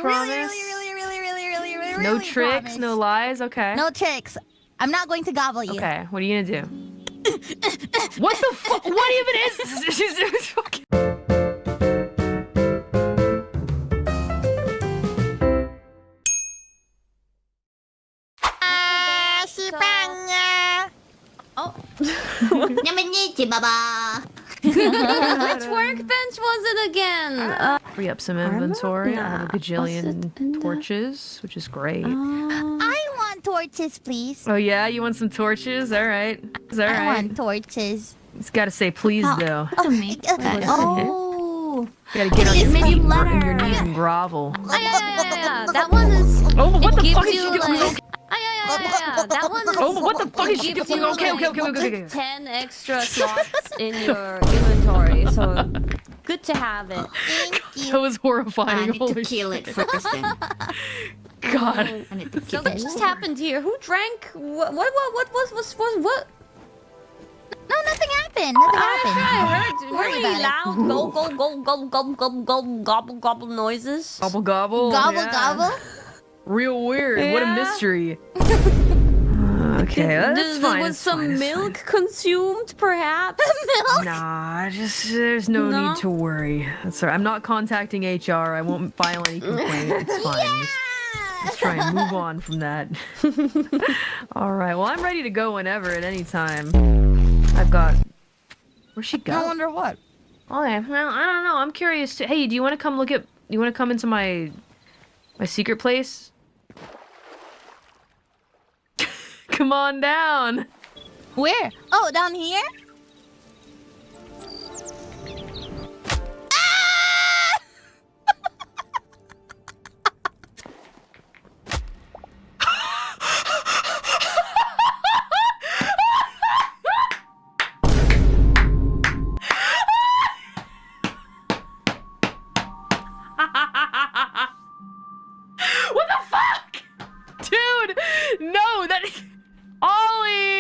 promise? Really, No tricks, promise. no lies. Okay. No tricks. I'm not going to gobble you. Okay. What are you gonna do? What the fuck? What even is this? Oh. Baba. Which workbench was it again? Free up some inventory. I have a gajillion torches, which is great. I want torches, please. Oh yeah, you want some torches? All right. I want torches. It's gotta say please though. Oh, me. Oh. You gotta get on your Maybe feet and letter. your knees and grovel. Yeah. That one is. Oh, what the gives fuck is you, she doing? like- Yeah. That one is. Oh, what the fuck is she gives doing? you, Okay. like, 10 extra slots in your inventory, so good to have it. Thank That you. was horrifying. Holy Kill shit. it first then. God. I need to So kill what it. just happened here? Who drank? What was? No, nothing happened. Nothing happened. I heard Don't worry really about it. loud gobble noises. Gobble gobble. Gobble, Yeah. gobble. Real weird. What a Yeah. mystery. Okay, that's fine. Was it's some fine, it's milk consumed, perhaps? fine. Nah, there's no No? need to worry. That's all right. I'm not contacting HR. I won't file any complaint. It's fine. Just try and move on from that. All right. Well, I'm ready to go whenever, at any time. I've got. Where'd she go? I wonder what. Okay. Well, I don't know. I'm curious too. Hey, do you want to come look at? You want to come into my secret place? Come on down. Where? Oh, down here? Ah! What the fuck? Dude, no, that Ollie!